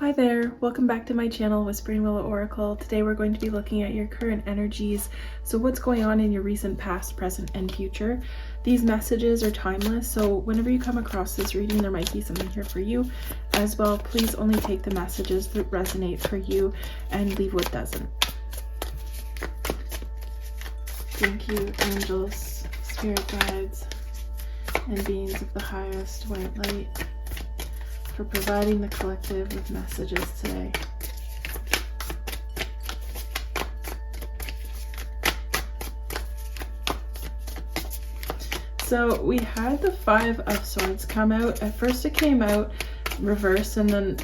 Hi there, welcome back to my channel, Whispering Willow Oracle. Today we're going to be looking at your current energies. So what's going on in your recent past, present, and future. These messages are timeless, so whenever you come across this reading, there might be something here for you as well. Please only take the messages that resonate for you and leave what doesn't. Thank you, angels, spirit guides, and beings of the highest white light, for providing the collective with messages today. So we had the Five of Swords come out. At first it came out reversed, and then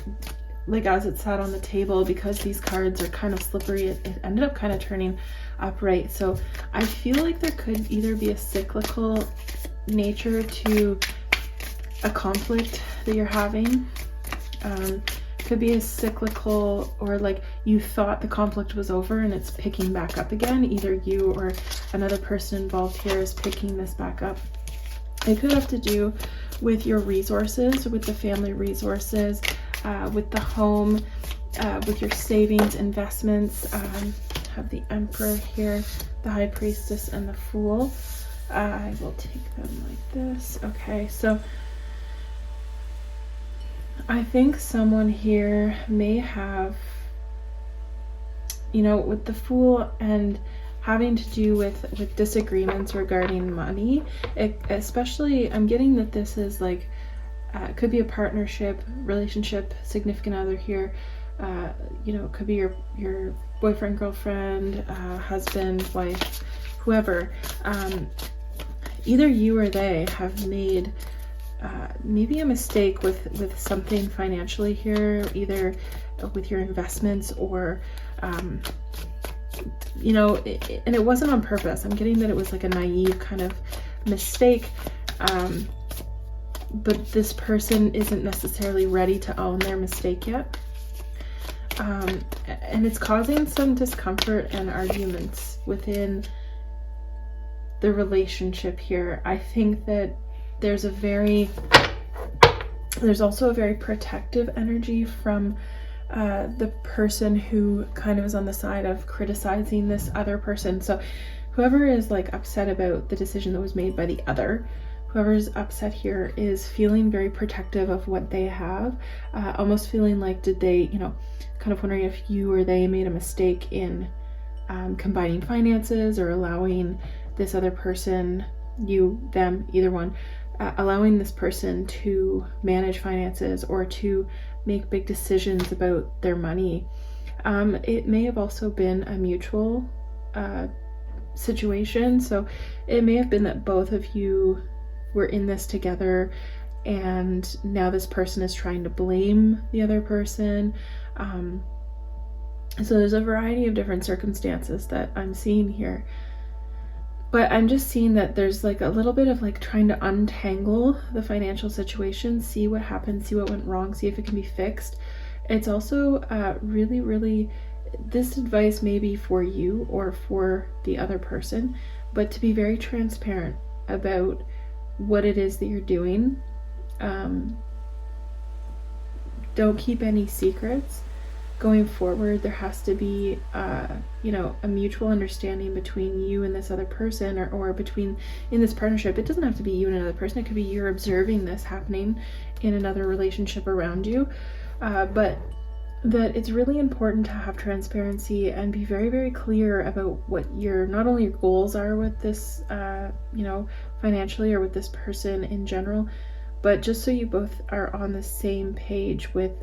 like as it sat on the table, because these cards are kind of slippery, it ended up kind of turning upright. So I feel like there could either be a cyclical nature to a conflict that you're having. Could be a cyclical, or like you thought the conflict was over and it's picking back up again. Either you or another person involved here is picking this back up. It could have to do with your resources, with the family resources, with the home, with your savings, investments. Have the Emperor here, the High Priestess, and the Fool. I will take them like this. Okay, so I think someone here may have, you know, with the Fool and having to do with disagreements regarding money, especially I'm getting that this is like, it could be a partnership, relationship, significant other here. You know, it could be your boyfriend, girlfriend, husband, wife, whoever. Either you or they have made maybe a mistake with something financially here, either with your investments or you know, and it wasn't on purpose. I'm getting that it was like a naive kind of mistake, but this person isn't necessarily ready to own their mistake yet, and it's causing some discomfort and arguments within the relationship here. I think that there's also a very protective energy from the person who kind of is on the side of criticizing this other person. So whoever is like upset about the decision that was made by the other, whoever's upset here is feeling very protective of what they have, almost feeling like, did they, you know, kind of wondering if you or they made a mistake in combining finances, or allowing this other person, you, them, either one, allowing this person to manage finances or to make big decisions about their money. It may have also been a mutual situation. So it may have been that both of you were in this together, and now this person is trying to blame the other person. So there's a variety of different circumstances that I'm seeing here. But I'm just seeing that there's like a little bit of like trying to untangle the financial situation, see what happened, see what went wrong, see if it can be fixed. It's also really, this advice may be for you or for the other person, but to be very transparent about what it is that you're doing. Don't keep any secrets. Going forward, there has to be, you know, a mutual understanding between you and this other person, or between, in this partnership. It doesn't have to be you and another person. It could be you're observing this happening in another relationship around you. But that it's really important to have transparency and be very clear about what your, not only your goals are with this, you know, financially, or with this person in general, but just so you both are on the same page with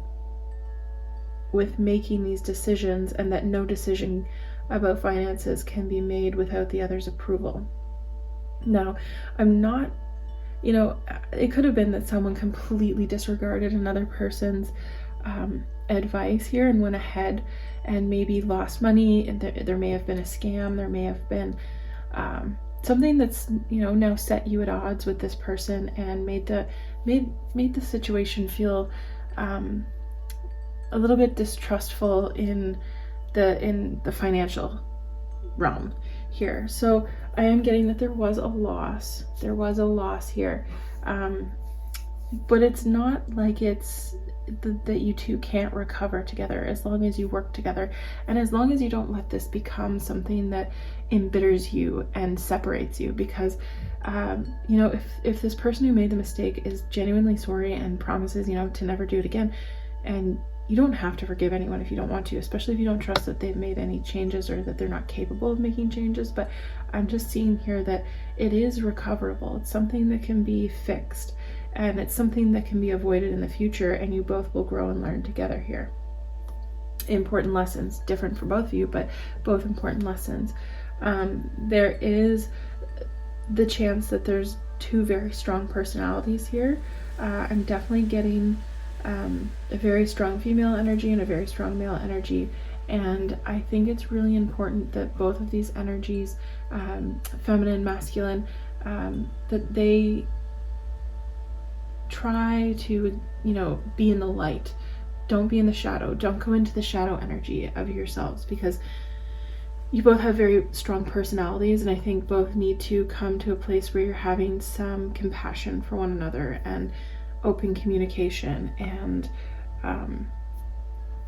making these decisions, and that no decision about finances can be made without the other's approval. Now, I'm not, you know, it could have been that someone completely disregarded another person's advice here and went ahead and maybe lost money, and there may have been a scam, there may have been something that's, you know, now set you at odds with this person and made the situation feel a little bit distrustful in the financial realm here. So I am getting that there was a loss here. but it's not like it's that you two can't recover together, as long as you work together, and as long as you don't let this become something that embitters you and separates you. Because you know, if this person who made the mistake is genuinely sorry and promises, you know, to never do it again, and you don't have to forgive anyone if you don't want to, especially if you don't trust that they've made any changes or that they're not capable of making changes. But I'm just seeing here that it is recoverable. It's something that can be fixed, and it's something that can be avoided in the future, and you both will grow and learn together here. Important lessons, different for both of you, but both important lessons. There is the chance that there's two very strong personalities here. I'm definitely getting a very strong female energy and a very strong male energy, and I think it's really important that both of these energies, feminine, masculine, that they try to, you know, be in the light. Don't be in the shadow. Don't go into the shadow energy of yourselves, because you both have very strong personalities, and I think both need to come to a place where you're having some compassion for one another and open communication. And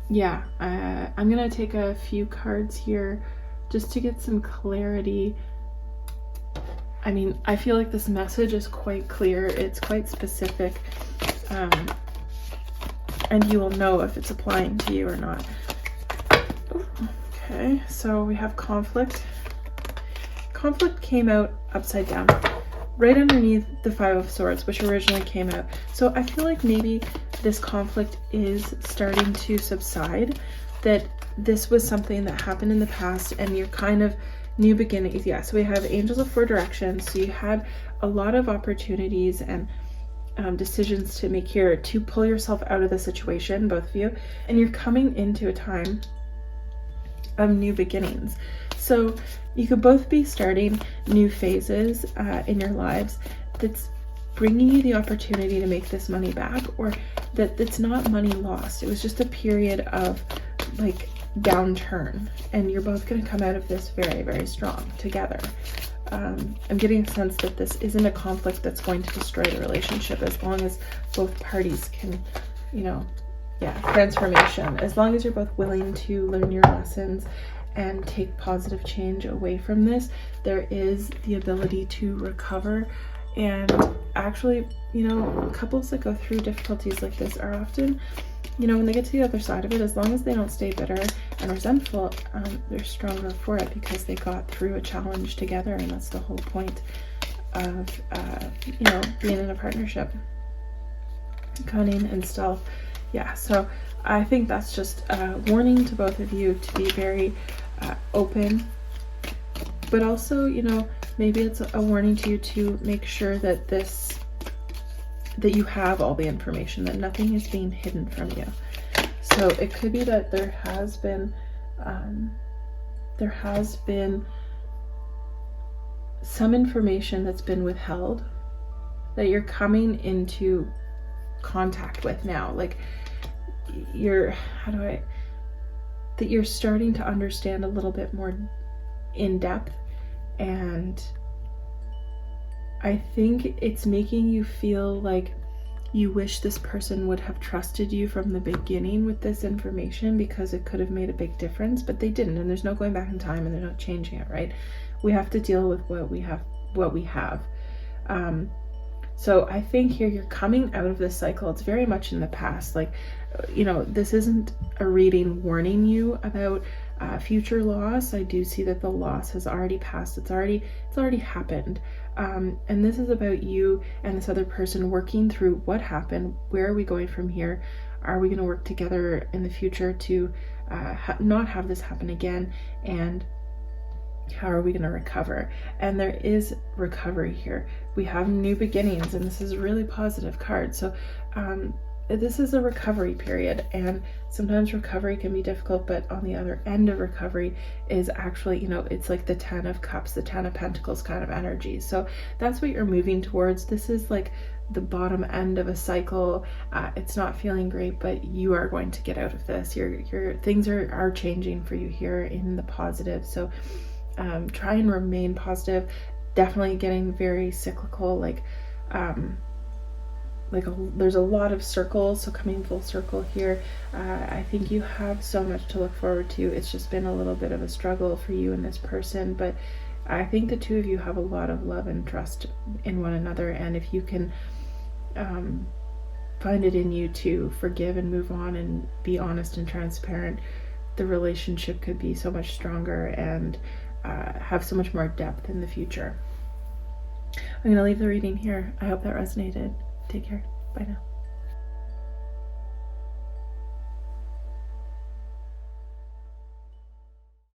yeah, I'm gonna take a few cards here just to get some clarity. I mean, I feel like this message is quite clear. It's quite specific, and you will know if it's applying to you or not. Okay, so we have conflict. Conflict came out upside down, right underneath the Five of Swords, which originally came out. So I feel like maybe this conflict is starting to subside, that this was something that happened in the past and you're kind of new beginnings. Yeah, so we have Angels of Four Directions. So you had a lot of opportunities and decisions to make here to pull yourself out of the situation, both of you, and you're coming into a time of new beginnings. So you could both be starting new phases in your lives that's bringing you the opportunity to make this money back, or that it's not money lost. It was just a period of like downturn, and you're both going to come out of this very, very strong together. I'm getting a sense that this isn't a conflict that's going to destroy the relationship, as long as both parties can, you know, transformation. As long as you're both willing to learn your lessons and take positive change away from this, there is the ability to recover. And actually, you know, couples that go through difficulties like this are often, you know, when they get to the other side of it, as long as they don't stay bitter and resentful, they're stronger for it, because they got through a challenge together. And that's the whole point of, you know, being in a partnership. Cunning and stealth. Yeah, so I think that's just a warning to both of you to be very open, but also, you know, maybe it's a warning to you to make sure that that you have all the information, that nothing is being hidden from you. So it could be that there has been some information that's been withheld that you're coming into contact with now. Like you're starting to understand a little bit more in depth, and I think it's making you feel like you wish this person would have trusted you from the beginning with this information, because it could have made a big difference, but they didn't, and there's no going back in time, and they're not changing it, right? We have to deal with what we have. So I think here you're coming out of this cycle. It's very much in the past. Like, you know, this isn't a reading warning you about future loss. I do see that the loss has already passed. It's already happened. And this is about you and this other person working through what happened. Where are we going from here? Are we going to work together in the future to not have this happen again? And how are we going to recover? And there is recovery here. We have new beginnings, and this is a really positive card. So this is a recovery period, and sometimes recovery can be difficult, but on the other end of recovery is actually, you know, it's like the 10 of Cups, the 10 of Pentacles kind of energy. So that's what you're moving towards. This is like the bottom end of a cycle. It's not feeling great, but you are going to get out of this. Your things are changing for you here in the positive. So try and remain positive. Definitely getting very cyclical, like there's a lot of circles, so coming full circle here. I think you have so much to look forward to. It's just been a little bit of a struggle for you and this person, but I think the two of you have a lot of love and trust in one another, and if you can find it in you to forgive and move on and be honest and transparent, the relationship could be so much stronger and have so much more depth in the future. I'm going to leave the reading here. I hope that resonated. Take care. Bye now.